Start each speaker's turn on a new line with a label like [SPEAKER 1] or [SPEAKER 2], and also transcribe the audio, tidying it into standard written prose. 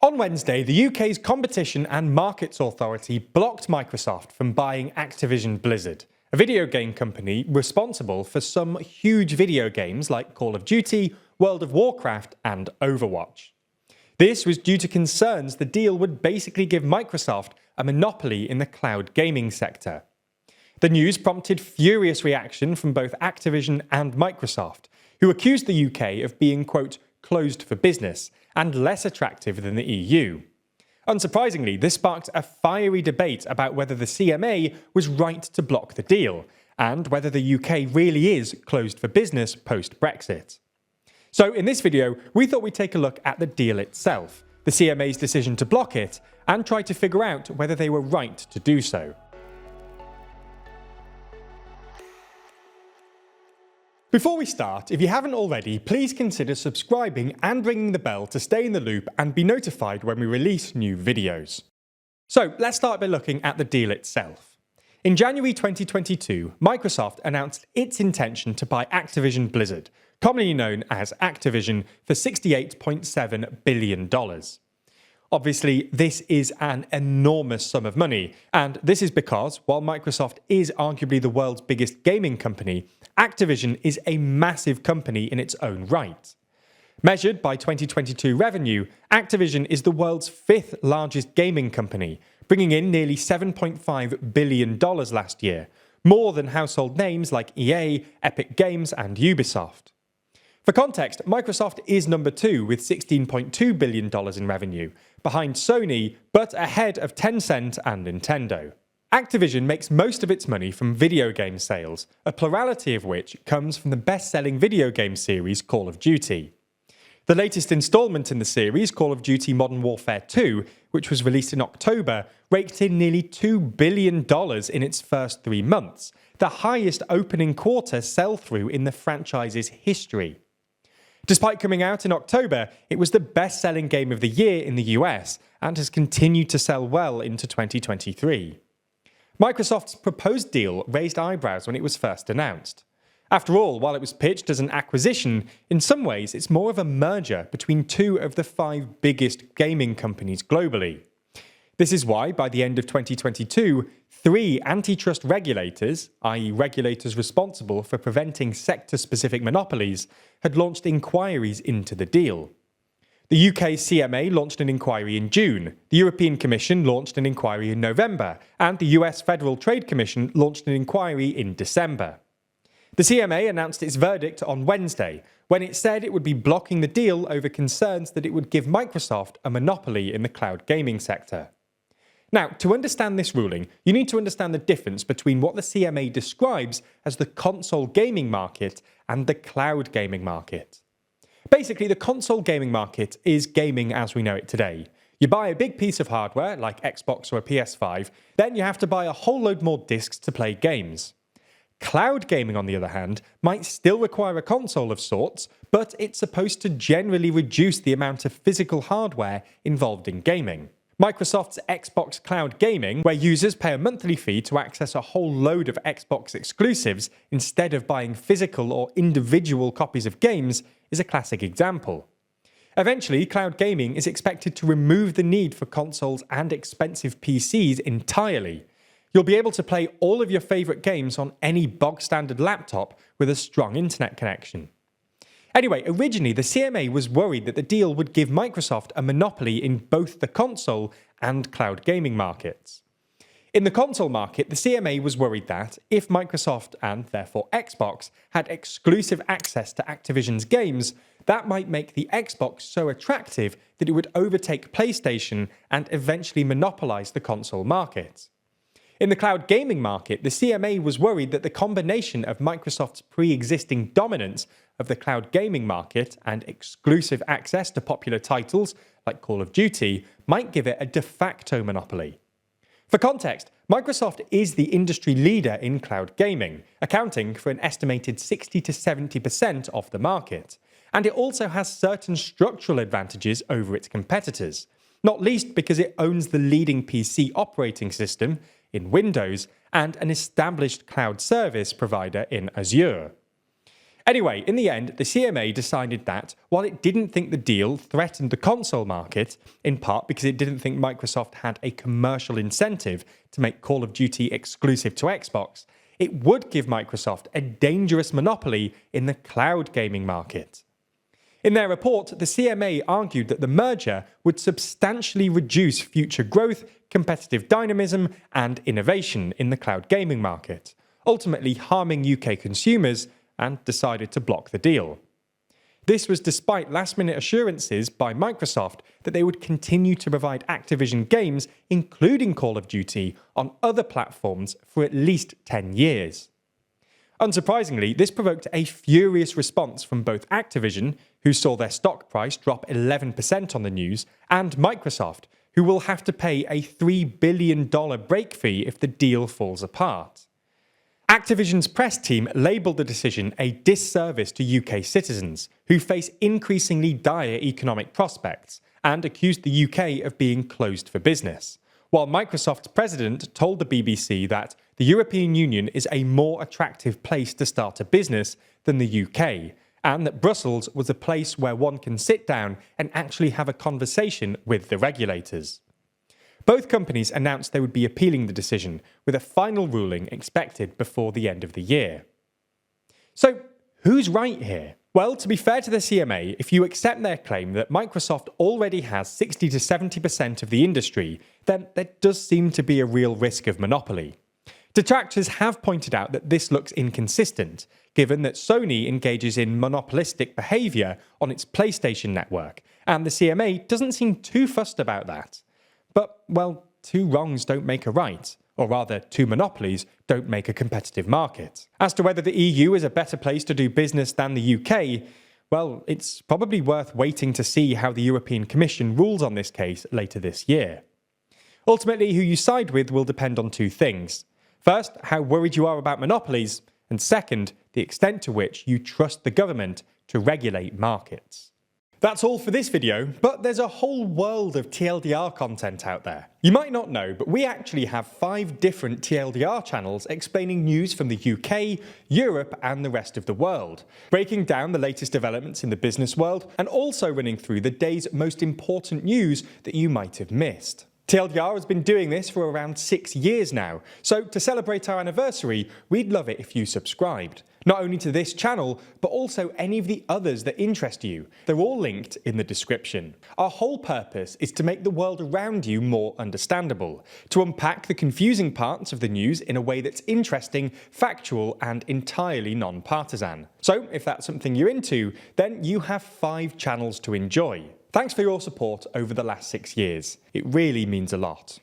[SPEAKER 1] On Wednesday, the UK's Competition and Markets Authority blocked Microsoft from buying Activision-Blizzard, a video game company responsible for some huge video games like Call of Duty, World of Warcraft, and Overwatch. This was due to concerns the deal would basically give Microsoft a monopoly in the cloud gaming sector. The news prompted furious reaction from both Activision and Microsoft, who accused the UK of being, quote, closed for business and less attractive than the EU. Unsurprisingly, this sparked a fiery debate about whether the CMA was right to block the deal, and whether the UK really is closed for business post-Brexit. So in this video, we thought we'd take a look at the deal itself, the CMA's decision to block it, and try to figure out whether they were right to do so. Before we start, if you haven't already, please consider subscribing and ringing the bell to stay in the loop and be notified when we release new videos. So let's start by looking at the deal itself. In January 2022, Microsoft announced its intention to buy Activision-Blizzard, commonly known as Activision, for $68.7 billion. Obviously, this is an enormous sum of money, and this is because, while Microsoft is arguably the world's biggest gaming company, Activision is a massive company in its own right. Measured by 2022 revenue, Activision is the world's fifth largest gaming company, bringing in nearly $7.5 billion last year, more than household names like EA, Epic Games, and Ubisoft. For context, Microsoft is number 2 with $16.2 billion in revenue, behind Sony, but ahead of Tencent and Nintendo. Activision makes most of its money from video game sales, a plurality of which comes from the best-selling video game series Call of Duty. The latest installment in the series, Call of Duty Modern Warfare 2, which was released in October, raked in nearly $2 billion in its first 3 months, the highest opening quarter sell-through in the franchise's history. Despite coming out in October, it was the best-selling game of the year in the US and has continued to sell well into 2023. Microsoft's proposed deal raised eyebrows when it was first announced. After all, while it was pitched as an acquisition, in some ways it's more of a merger between 2 of the 5 biggest gaming companies globally. This is why, by the end of 2022, 3 antitrust regulators, i.e. regulators responsible for preventing sector-specific monopolies, had launched inquiries into the deal. The UK CMA launched an inquiry in June, the European Commission launched an inquiry in November, and the US Federal Trade Commission launched an inquiry in December. The CMA announced its verdict on Wednesday, when it said it would be blocking the deal over concerns that it would give Microsoft a monopoly in the cloud gaming sector. Now, to understand this ruling, you need to understand the difference between what the CMA describes as the console gaming market and the cloud gaming market. Basically, the console gaming market is gaming as we know it today. You buy a big piece of hardware, like Xbox or a PS5, then you have to buy a whole load more discs to play games. Cloud gaming, on the other hand, might still require a console of sorts, but it's supposed to generally reduce the amount of physical hardware involved in gaming. Microsoft's Xbox Cloud Gaming, where users pay a monthly fee to access a whole load of Xbox exclusives instead of buying physical or individual copies of games, is a classic example. Eventually, cloud gaming is expected to remove the need for consoles and expensive PCs entirely. You'll be able to play all of your favourite games on any bog-standard laptop with a strong internet connection. Anyway, originally the CMA was worried that the deal would give Microsoft a monopoly in both the console and cloud gaming markets. In the console market, the CMA was worried that, if Microsoft, and therefore Xbox, had exclusive access to Activision's games, that might make the Xbox so attractive that it would overtake PlayStation and eventually monopolise the console market. In the cloud gaming market, the CMA was worried that the combination of Microsoft's pre-existing dominance of the cloud gaming market and exclusive access to popular titles like Call of Duty might give it a de facto monopoly. For context, Microsoft is the industry leader in cloud gaming, accounting for an estimated 60 to 70% of the market, and it also has certain structural advantages over its competitors, not least because it owns the leading PC operating system in Windows and an established cloud service provider in Azure. Anyway, in the end, the CMA decided that, while it didn't think the deal threatened the console market, in part because it didn't think Microsoft had a commercial incentive to make Call of Duty exclusive to Xbox, it would give Microsoft a dangerous monopoly in the cloud gaming market. In their report, the CMA argued that the merger would substantially reduce future growth, competitive dynamism, and innovation in the cloud gaming market, ultimately harming UK consumers, and decided to block the deal. This was despite last-minute assurances by Microsoft that they would continue to provide Activision games, including Call of Duty, on other platforms for at least 10 years. Unsurprisingly, this provoked a furious response from both Activision, who saw their stock price drop 11% on the news, and Microsoft, who will have to pay a $3 billion break fee if the deal falls apart. Activision's press team labelled the decision a disservice to UK citizens, who face increasingly dire economic prospects, and accused the UK of being closed for business, while Microsoft's president told the BBC that the European Union is a more attractive place to start a business than the UK, and that Brussels was a place where one can sit down and actually have a conversation with the regulators. Both companies announced they would be appealing the decision, with a final ruling expected before the end of the year. So, who's right here? Well, to be fair to the CMA, if you accept their claim that Microsoft already has 60 to 70% of the industry, then there does seem to be a real risk of monopoly. Detractors have pointed out that this looks inconsistent, given that Sony engages in monopolistic behaviour on its PlayStation network, and the CMA doesn't seem too fussed about that. But, well, two wrongs don't make a right, or rather, two monopolies don't make a competitive market. As to whether the EU is a better place to do business than the UK, well, it's probably worth waiting to see how the European Commission rules on this case later this year. Ultimately, who you side with will depend on two things. First, how worried you are about monopolies, and second, the extent to which you trust the government to regulate markets. That's all for this video, but there's a whole world of TLDR content out there. You might not know, but we actually have 5 different TLDR channels explaining news from the UK, Europe, and the rest of the world, breaking down the latest developments in the business world, and also running through the day's most important news that you might have missed. TLDR has been doing this for around 6 years now, so to celebrate our anniversary, we'd love it if you subscribed. Not only to this channel, but also any of the others that interest you. They're all linked in the description. Our whole purpose is to make the world around you more understandable, to unpack the confusing parts of the news in a way that's interesting, factual, and entirely non-partisan. So, if that's something you're into, then you have 5 channels to enjoy. Thanks for your support over the last 6 years. It really means a lot.